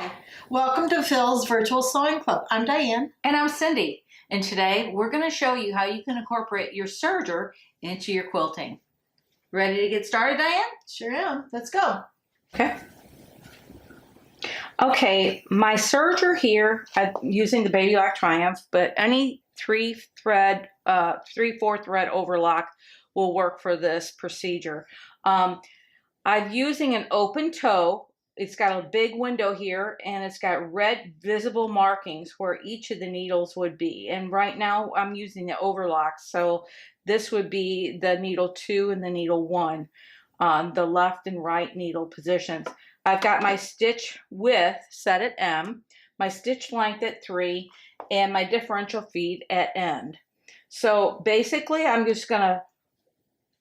Hi, welcome to Phil's Virtual Sewing Club. I'm Diane. And I'm Cindy. And today we're going to show you how you can incorporate your serger into your quilting. Ready to get started, Diane? Sure am. Let's go. Okay, my serger here, I'm using the Baby Lock Triumph, but any 3/4 thread overlock will work for this procedure. I'm using an open toe. It's got a big window here and it's got red visible markings where each of the needles would be. And right now I'm using the overlock. So this would be the needle 2 and the needle 1 on the left and right needle positions. I've got my stitch width set at M, my stitch length at 3, and my differential feed at end. So basically I'm just gonna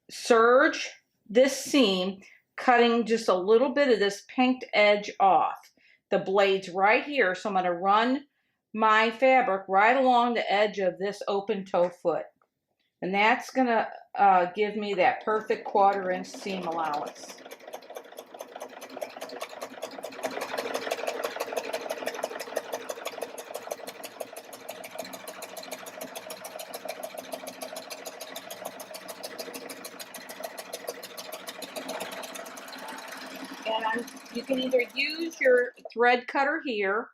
serge this seam, cutting just a little bit of this pinked edge off. The blade's right here, so I'm going to run my fabric right along the edge of this open toe foot. And that's going to give me that perfect 1/4 inch seam allowance. And you can either use your thread cutter here,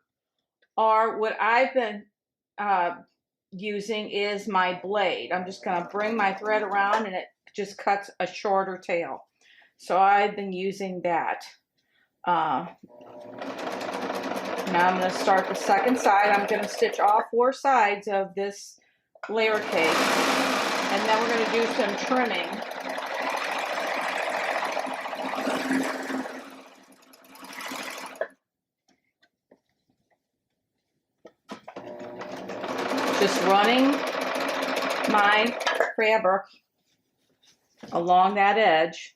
or what I've been using is my blade. I'm just going to bring my thread around and it just cuts a shorter tail. So I've been using that. Now I'm going to start the second side. I'm going to stitch all 4 sides of this layer cake, and then we're going to do some trimming. Just running my fabric along that edge.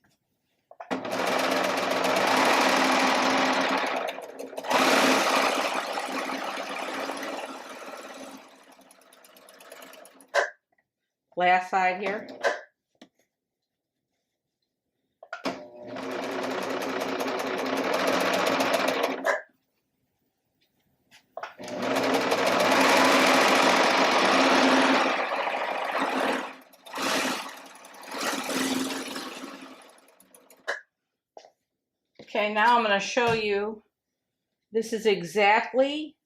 Last side here. Okay, now I'm going to show you, this is exactly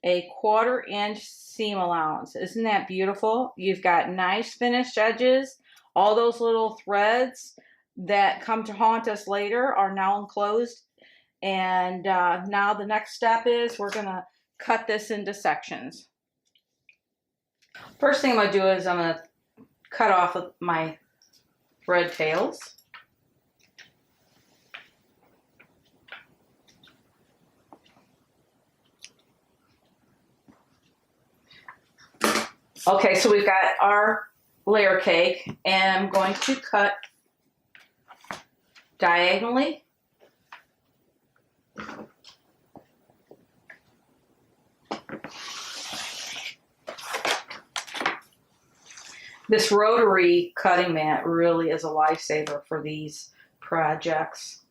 a 1/4 inch seam allowance. Isn't that beautiful? You've got nice finished edges. All those little threads that come to haunt us later are now enclosed. And now the next step is we're going to cut this into sections. First thing I'm going to do is I'm going to cut off my thread tails. Okay, so we've got our layer cake, and I'm going to cut diagonally. This rotary cutting mat really is a lifesaver for these projects.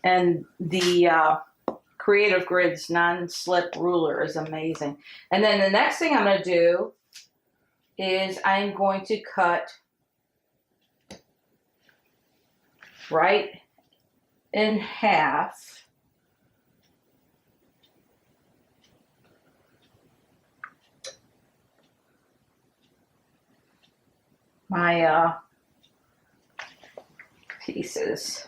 And the Creative Grid's non-slip ruler is amazing. And then the next thing I'm going to do is I'm going to cut right in half my pieces.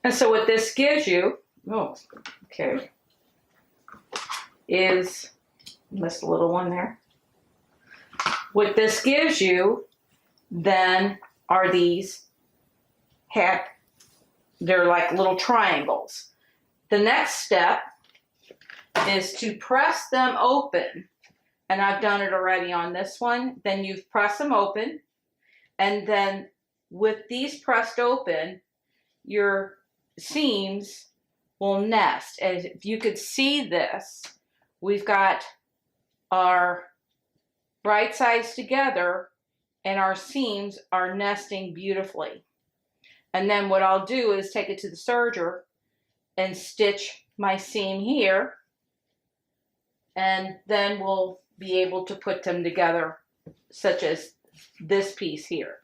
And so what this gives you, is, missed a little one there. What this gives you then are these they're like little triangles. The next step is to press them open. And I've done it already on this one. Then you've pressed them open. And then with these pressed open, your seams will nest. As if you could see this, we've got our right sides together and our seams are nesting beautifully. And then what I'll do is take it to the serger and stitch my seam here, and then we'll be able to put them together, such as this piece here.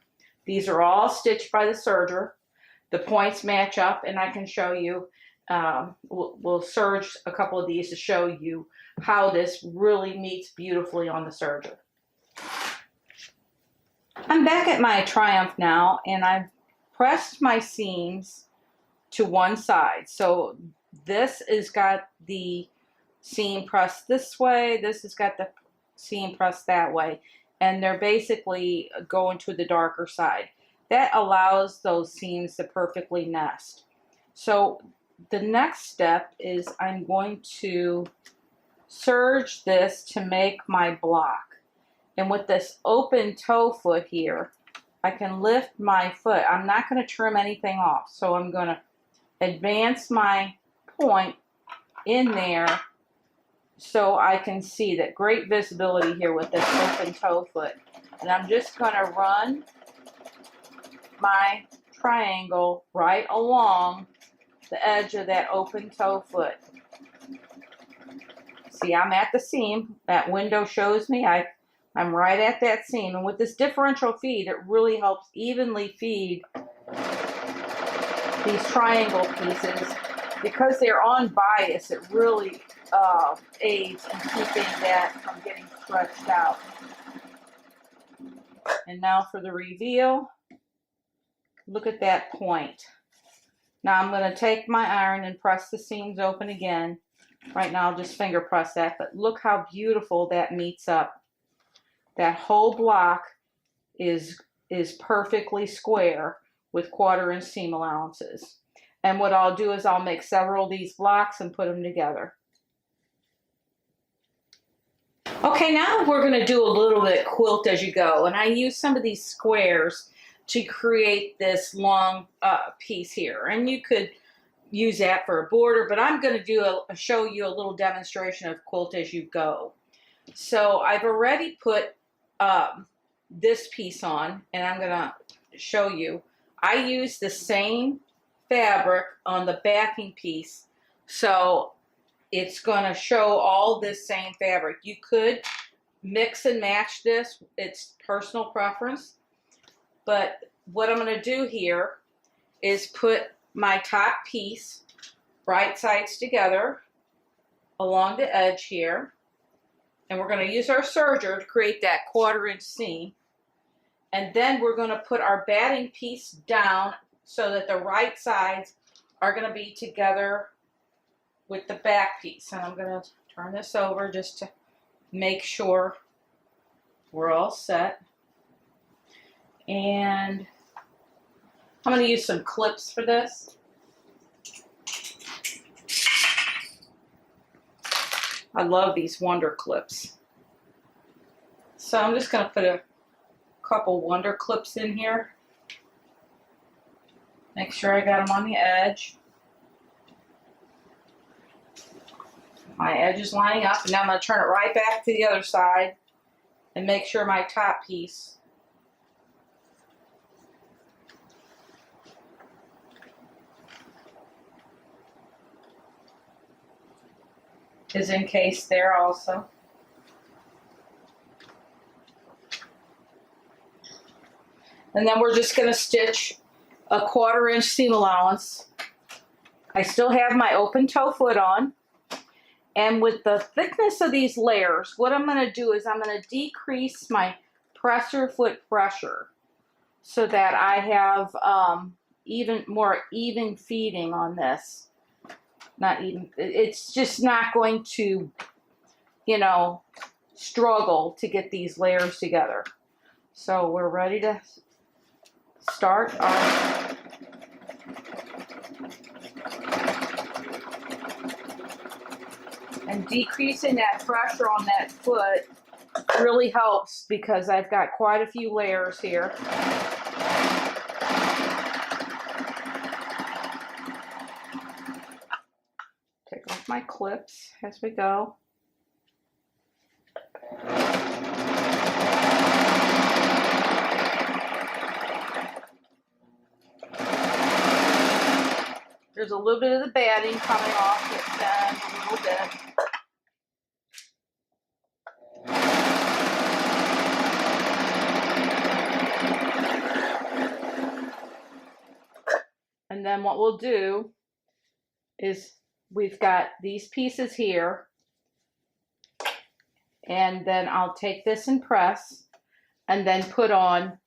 These are all stitched by the serger. The points match up, and I can show you, we'll serge a couple of these to show you how this really meets beautifully on the serger. I'm back at my Triumph now, and I've pressed my seams to one side. So this has got the seam pressed this way, this has got the seam pressed that way, and they're basically going to the darker side. That allows those seams to perfectly nest. So the next step is I'm going to serge this to make my block. And with this open toe foot here, I can lift my foot. I'm not going to trim anything off, so I'm going to advance my point in there so I can see that great visibility here with this open toe foot. And I'm just going to run my triangle right along the edge of that open toe foot. See, I'm at the seam. That window shows me I'm right at that seam. And with this differential feed, it really helps evenly feed these triangle pieces. Because they're on bias, it really aids in keeping that from getting stretched out. And now for the reveal. Look at that point. Now I'm going to take my iron and press the seams open again. Right now I'll just finger press that, but look how beautiful that meets up. That whole block is perfectly square with 1/4 inch seam allowances. And what I'll do is I'll make several of these blocks and put them together. Okay, now we're going to do a little bit quilt as you go. And I use some of these squares to create this long piece here. And you could use that for a border, but I'm going to show you a little demonstration of quilt as you go. So I've already put this piece on, and I'm going to show you. I use the same fabric on the backing piece, so it's going to show all this same fabric. You could mix and match this, it's personal preference, but what I'm going to do here is put my top piece right sides together along the edge here, and we're going to use our serger to create that 1/4 inch seam, and then we're going to put our batting piece down so that the right sides are going to be together with the back piece. And I'm going to turn this over just to make sure we're all set. And I'm going to use some clips for this. I love these Wonder clips. So I'm just going to put a couple Wonder clips in here. Make sure I got them on the edge. My edge is lining up, and now I'm going to turn it right back to the other side and make sure my top piece is encased there also. And then we're just going to stitch a 1/4 inch seam allowance. I still have my open toe foot on. And with the thickness of these layers, what I'm going to do is I'm going to decrease my presser foot pressure so that I have even more even feeding on this. Not even, it's just not going to, you know, struggle to get these layers together. So we're ready to start our and decreasing that pressure on that foot really helps because I've got quite a few layers here. with my clips as we go. There's a little bit of the batting coming off this end, a little bit. And then what we'll do is we've got these pieces here, and then I'll take this and press and then put on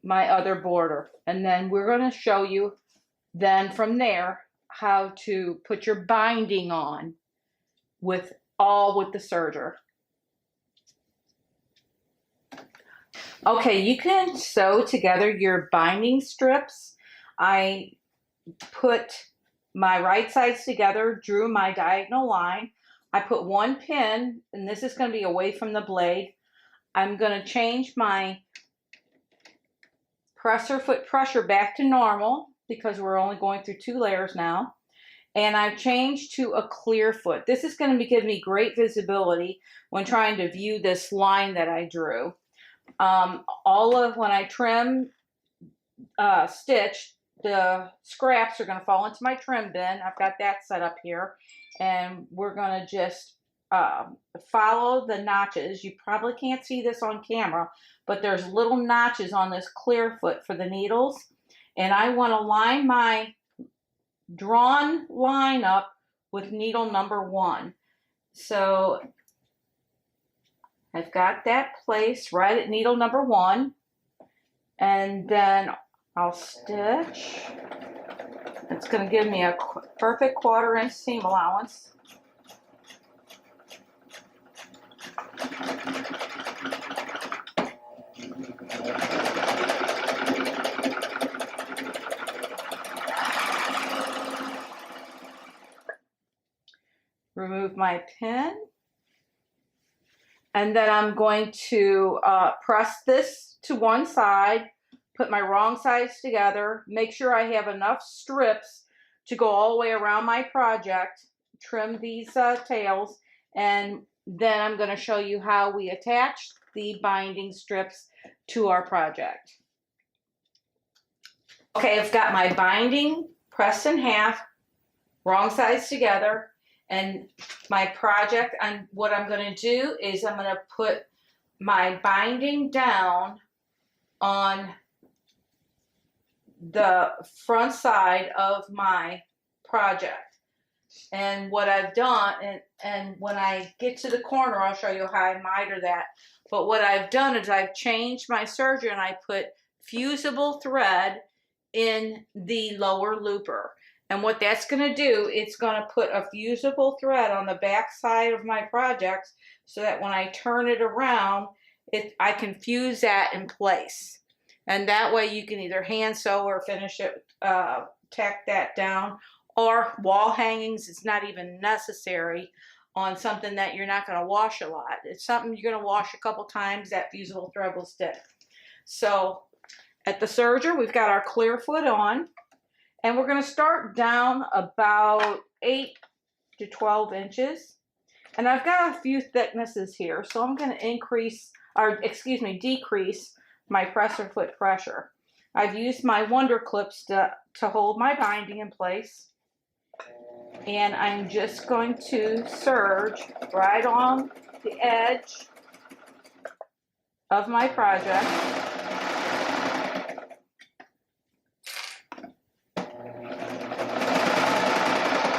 my other border. And then we're going to show you then from there how to put your binding on with the serger. Okay, you can sew together your binding strips. I put my right sides together, drew my diagonal line. I put one pin, and this is going to be away from the blade. I'm going to change my foot pressure back to normal because we're only going through 2 layers now. And I've changed to a clear foot. This is going to give me great visibility when trying to view this line that I drew. When I trim, stitch, the scraps are going to fall into my trim bin. I've got that set up here. And we're going to just follow the notches. You probably can't see this on camera, but there's little notches on this clear foot for the needles. And I want to line my drawn line up with needle number 1. So I've got that placed right at needle number 1. And then I'll stitch. It's going to give me a perfect 1/4 inch seam allowance. Remove my pin. And then I'm going to press this to one side, put my wrong sides together, make sure I have enough strips to go all the way around my project, trim these tails, and then I'm going to show you how we attach the binding strips to our project. Okay, I've got my binding pressed in half, wrong sides together, and my project, and what I'm going to do is I'm going to put my binding down on the front side of my project. And what I've done, and when I get to the corner, I'll show you how I miter that. But what I've done is I've changed my serger and I put fusible thread in the lower looper. And what that's going to do, it's going to put a fusible thread on the back side of my project so that when I turn it around, I can fuse that in place. And that way you can either hand sew or finish it, tack that down, or wall hangings. It's not even necessary on something that you're not going to wash a lot. It's something you're going to wash a couple times, that fusible thread will stick. So at the serger, we've got our clear foot on. And we're going to start down about 8 to 12 inches. And I've got a few thicknesses here, so I'm going to decrease my presser foot pressure. I've used my Wonder Clips to hold my binding in place. And I'm just going to serge right on the edge of my project.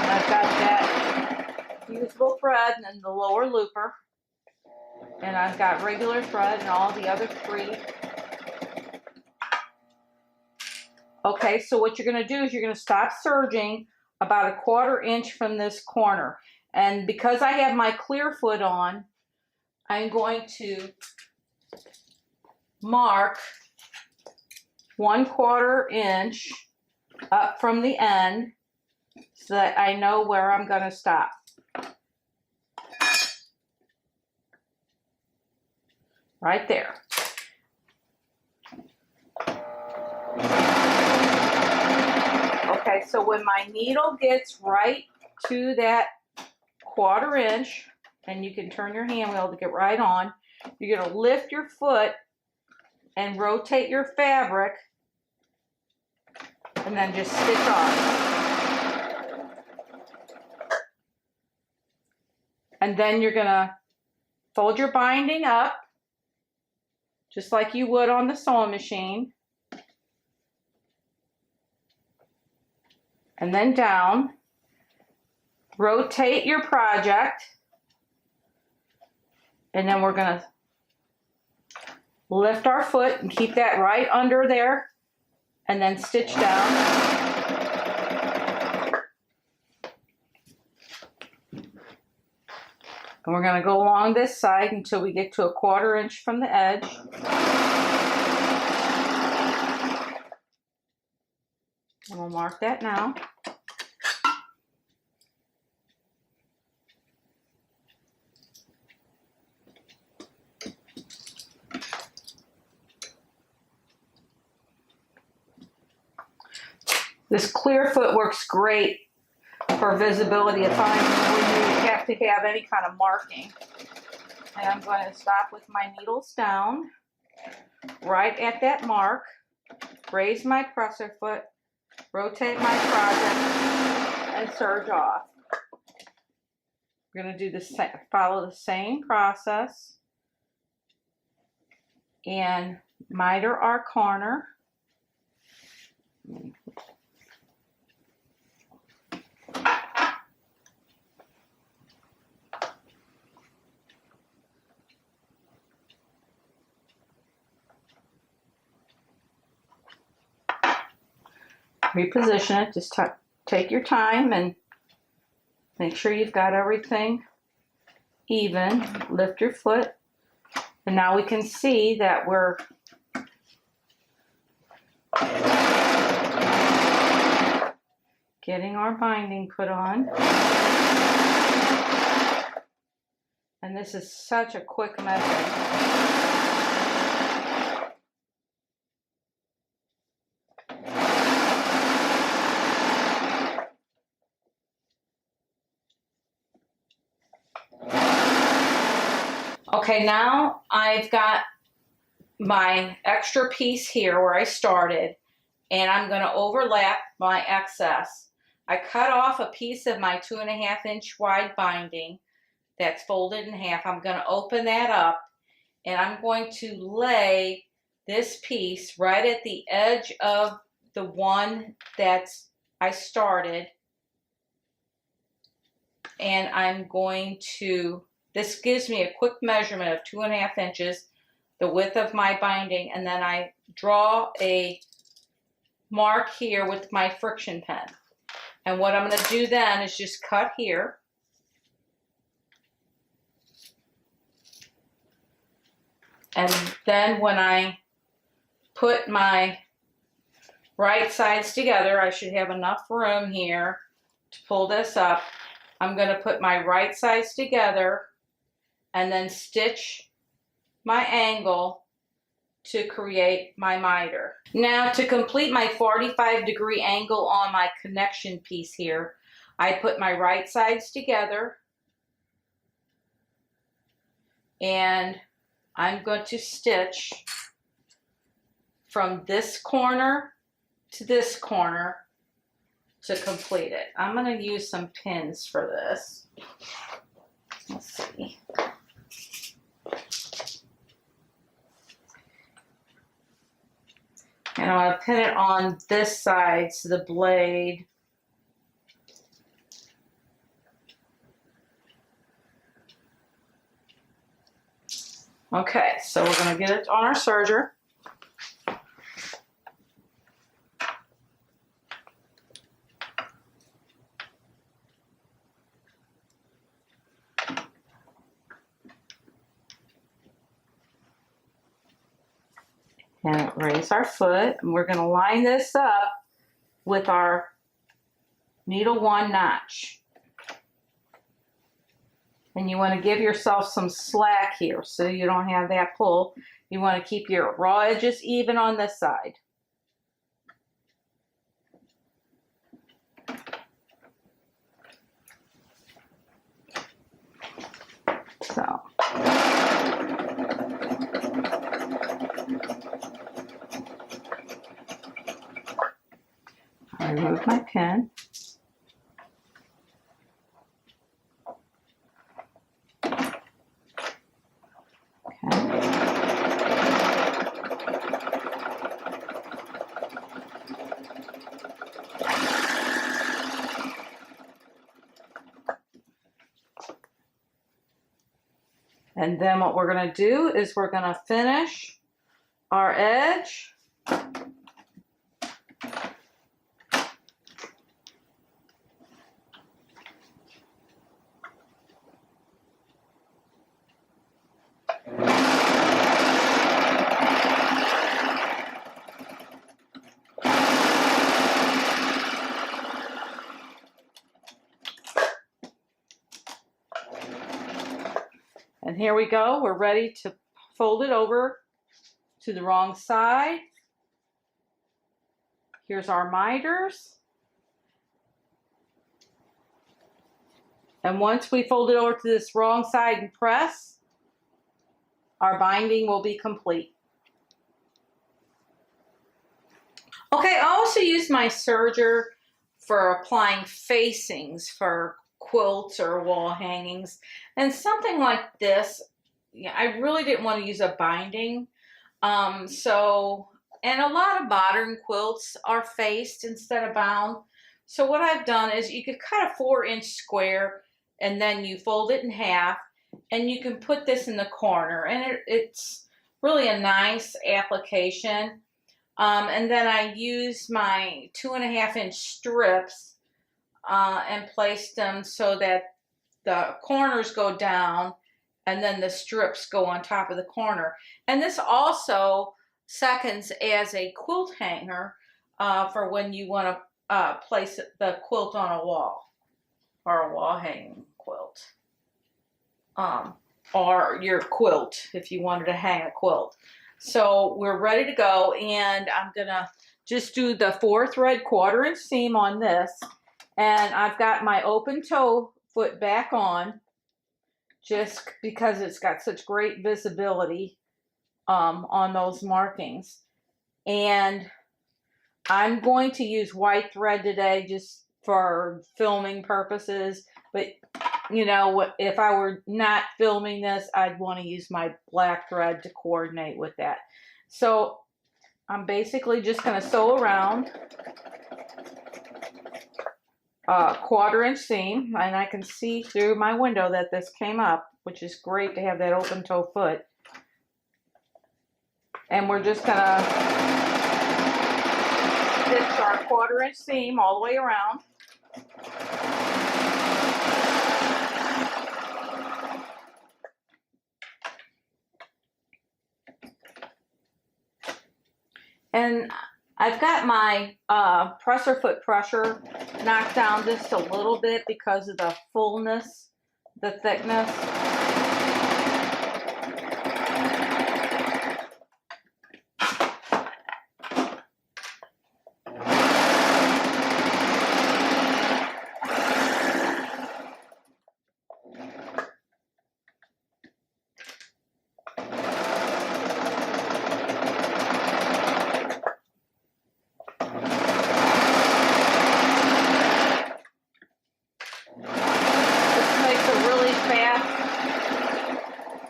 I've got that fusible thread and then the lower looper. And I've got regular thread and all the other 3. Okay, so what you're going to do is you're going to stop serging about 1/4 inch from this corner. And because I have my clear foot on, I'm going to mark 1/4 inch up from the end so that I know where I'm going to stop. Right there. Okay, so when my needle gets right to that 1/4 inch, and you can turn your hand wheel to get right on. You're going to lift your foot and rotate your fabric, and then just stitch off. And then you're going to fold your binding up, just like you would on the sewing machine. And then down. Rotate your project. And then we're going to lift our foot and keep that right under there. And then stitch down. And we're going to go along this side until we get to a 1/4 inch from the edge. And we'll mark that now. This clear foot works great for visibility at times when you have to have any kind of marking. And I'm going to stop with my needles down, right at that mark, raise my presser foot, rotate my project, and serge off. We're going to do the same, follow the same process, and miter our corner. Reposition it. Just take your time and make sure you've got everything even. Lift your foot, and now we can see that we're getting our binding put on. And this is such a quick method. Okay, now I've got my extra piece here where I started, and I'm going to overlap my excess. I cut off a piece of my 2.5 inch wide binding that's folded in half. I'm going to open that up, and I'm going to lay this piece right at the edge of the one that I started, and I'm going to, this gives me a quick measurement of 2.5 inches, the width of my binding, and then I draw a mark here with my friction pen. And what I'm going to do then is just cut here. And then when I put my right sides together, I should have enough room here to pull this up. I'm going to put my right sides together and then stitch my angle to create my miter. Now, to complete my 45-degree angle on my connection piece here, I put my right sides together, and I'm going to stitch from this corner to this corner to complete it. I'm going to use some pins for this. Let's see. And I'm going to pin it on this side to the blade. Okay, so we're going to get it on our serger. And raise our foot, and we're going to line this up with our needle 1 notch. And you want to give yourself some slack here so you don't have that pull. You want to keep your raw edges even on this side. Remove my pin. Okay. And then what we're going to do is we're going to finish our edge. And here we go. We're ready to fold it over to the wrong side. Here's our miters. And once we fold it over to this wrong side and press, our binding will be complete. Okay, I also use my serger for applying facings for quilts or wall hangings. And something like this, yeah, I really didn't want to use a binding. And a lot of modern quilts are faced instead of bound. So what I've done is you could cut a 4-inch square and then you fold it in half and you can put this in the corner, and it's really a nice application. And then I use my 2.5-inch strips and placed them so that the corners go down and then the strips go on top of the corner. And this also seconds as a quilt hanger for when you want to place the quilt on a wall, or a wall hanging quilt, or your quilt if you wanted to hang a quilt. So we're ready to go, and I'm gonna just do the 4 thread 1/4-inch seam on this. And I've got my open toe foot back on just because it's got such great visibility on those markings. And I'm going to use white thread today just for filming purposes. But, you know, if I were not filming this, I'd want to use my black thread to coordinate with that. So I'm basically just going to sew around 1/4-inch seam, and I can see through my window that this came up, which is great to have that open toe foot. And we're just gonna stitch our 1/4-inch seam all the way around. And I've got my presser foot pressure knocked down just a little bit because of the fullness, the thickness.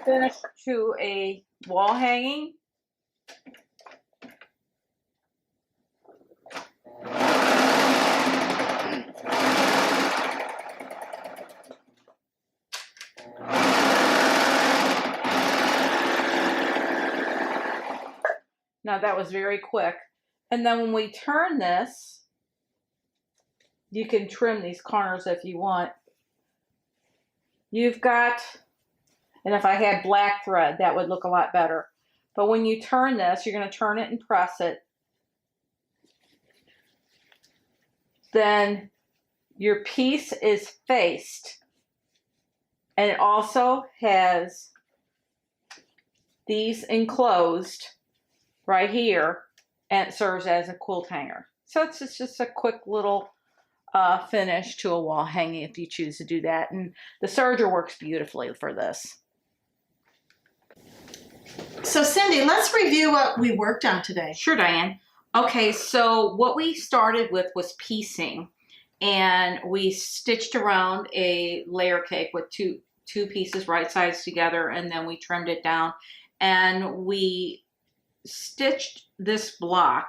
Finish to a wall hanging. Now that was very quick. And then when we turn this, you can trim these corners if you want. You've got, and if I had black thread, that would look a lot better. But when you turn this, you're going to turn it and press it. Then your piece is faced. And it also has these enclosed right here, and it serves as a quilt hanger. So it's just a quick little finish to a wall hanging if you choose to do that. And the serger works beautifully for this. So Cindy, let's review what we worked on today. Sure, Diane. Okay, so what we started with was piecing, and we stitched around a layer cake with two pieces right sides together, and then we trimmed it down, and we stitched this block,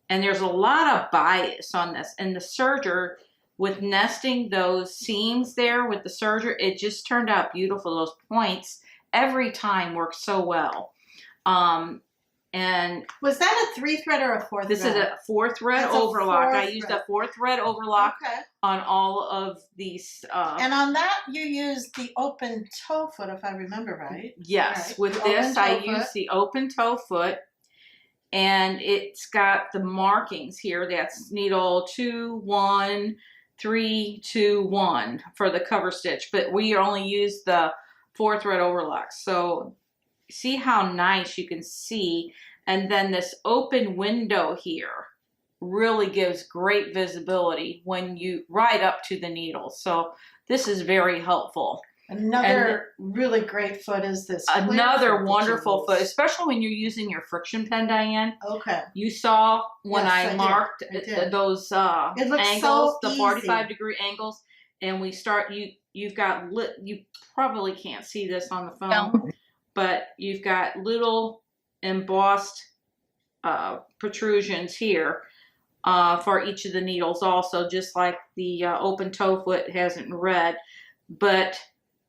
and there's a lot of bias on this, and the serger, with nesting those seams there with the serger, it just turned out beautiful. Those points every time work so well. And was that a 3-thread or a 4-thread? This is a 4-thread overlock. I used a 4-thread overlock on all of these. And on that, you used the open toe foot, if I remember right. Yes, right. With the this, I used the open toe foot, and it's got the markings here. That's needle 2, 1, 3, 2, 1 for the cover stitch, but we only use the 4-thread overlock. So see how nice you can see, and then this open window here really gives great visibility when you right up to the needle. So this is very helpful. Another really great foot is this. Another wonderful foot, especially when you're using your friction pen, Diane. Okay. You saw when yes, I marked those angles, the 45-degree angles, and we start. You've got you probably can't see this on the phone. No. But you've got little embossed protrusions here for each of the needles also, just like the open toe foot has it in red. But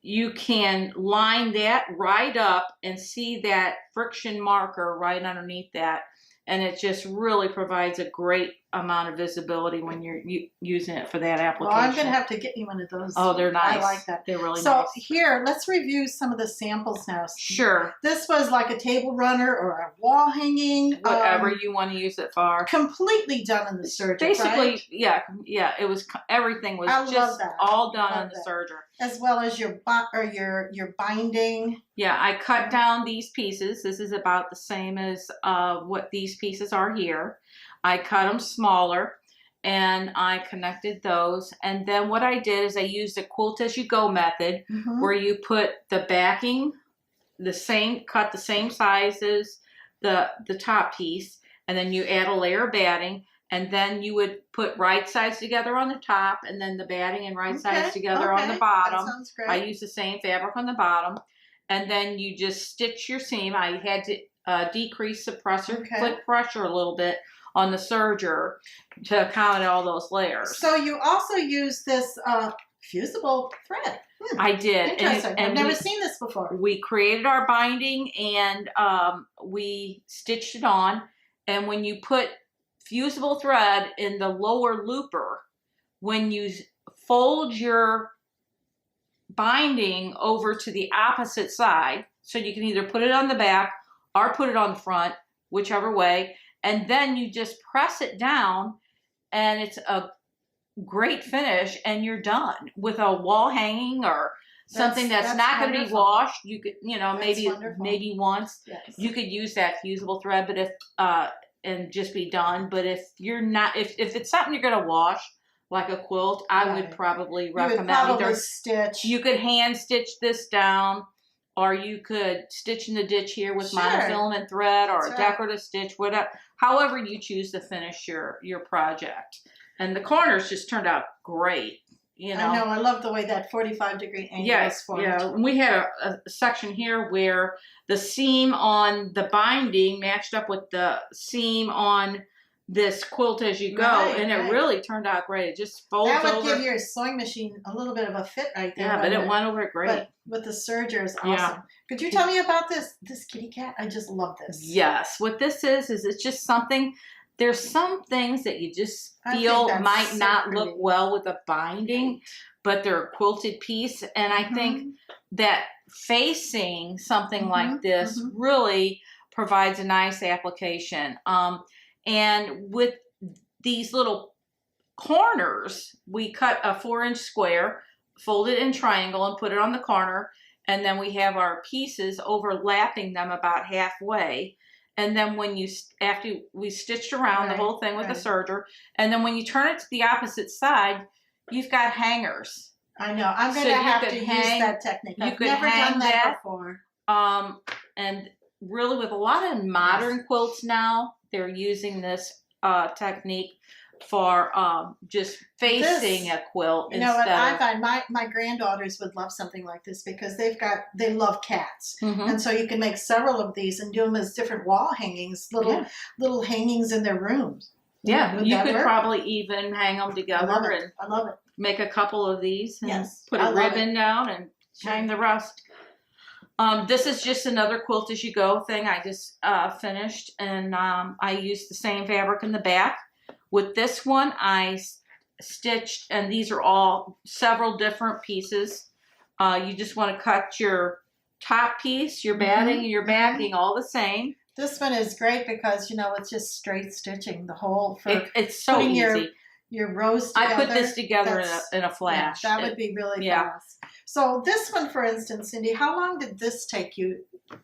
you can line that right up and see that friction marker right underneath that. And it just really provides a great amount of visibility when you're using it for that application. Well, I'm going to have to get you one of those. Oh, they're nice. I like that. They're really nice. So here, let's review some of the samples now. Sure. This was like a table runner or a wall hanging. Whatever you want to use it for. Completely done in the serger, basically, right? yeah. It was, everything was just all done on the serger. As well as your binding. Yeah, I cut down these pieces. This is about the same as what these pieces are here. I cut them smaller, and I connected those. And then what I did is I used a quilt as you go method, where you put the backing cut the same size as the top piece, and then you add a layer of batting, and then you would put right sides together on the top, and then the batting and right sides together on the bottom. That sounds great. I used the same fabric on the bottom, and then you just stitch your seam. I had to decrease the foot pressure a little bit on the serger to accommodate all those layers. So you also use this fusible thread. I did. Interesting. I've never seen this before. We created our binding, and we stitched it on. And when you put fusible thread in the lower looper, when you fold your binding over to the opposite side, so you can either put it on the back or put it on the front, whichever way, and then you just press it down, and it's a great finish, and you're done with a wall hanging or something that's not going to be washed. You could, maybe once. Yes. You could use that fusible thread, but if and just be done. But if you're not, if it's something you're going to wash, like a quilt, I would probably recommend either stitch. You could hand stitch this down, or you could stitch in the ditch here with monofilament thread, or a decorative stitch, whatever. However you choose to finish your project. And the corners just turned out great. You know, I know. I love the way that 45-degree angle is formed. Yeah, we had a section here where the seam on the binding matched up with the seam on this quilt as you go, and it really turned out great. It just folds over. That would give your sewing machine a little bit of a fit right there. Yeah, but it went over great. But with the serger is awesome. Yeah. Could you tell me about this kitty cat? I just love this. Yes, what this is it's just something. There's some things that you just feel might not look well with a binding, but they're a quilted piece. And I think that facing something like this really provides a nice application. And with these little corners, we cut a 4-inch square, fold it in triangle, and put it on the corner. And then we have our pieces overlapping them about halfway. And then after we stitched around the whole thing with the serger, and then when you turn it to the opposite side, you've got hangers. I know. I'm going to have to use that technique. I've never done that before. And really, with a lot of modern quilts now, they're using this technique for just facing a quilt. You know what I find? My granddaughters would love something like this because they love cats, and so you can make several of these and do them as different wall hangings, little hangings in their rooms. Yeah, you could probably even hang them together. I love it. Make a couple of these and put a ribbon down and hang the rest. This is just another quilt as you go thing I just finished, and I used the same fabric in the back. With this one, I stitched, and these are all several different pieces. You just want to cut your top piece, your batting, and your backing all the same. This one is great because, you know, it's just straight stitching the whole. It's so easy. Your rows together. I put this together in a flash. Yeah, that would be really fast. So this one, for instance, Cindy, how long did this take you?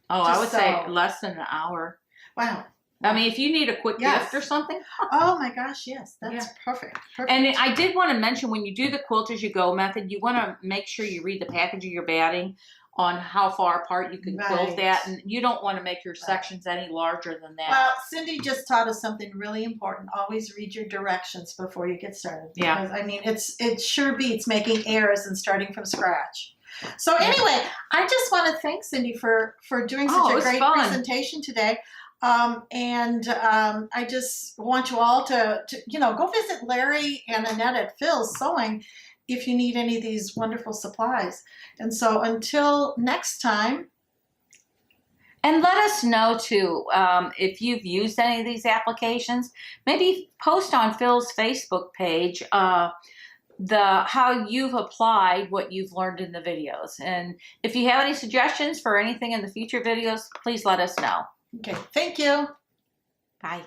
Oh, I would say less than an hour. Wow. I mean, if you need a quick gift or something. Oh my gosh, yes, that's perfect. And I did want to mention, when you do the quilt as you go method, you want to make sure you read the package of your batting on how far apart you can quilt that, and you don't want to make your sections any larger than that. Well, Cindy just taught us something really important. Always read your directions before you get started. Because, I mean, it sure beats making errors and starting from scratch. So anyway, I just want to thank Cindy for doing such a great presentation today. I just want you all to go visit Larry and Annette at Phil's Sewing if you need any of these wonderful supplies. And so until next time. And let us know too, if you've used any of these applications. Maybe post on Phil's Facebook page how you've applied what you've learned in the videos. And if you have any suggestions for anything in the future videos, please let us know. Okay, thank you. Bye.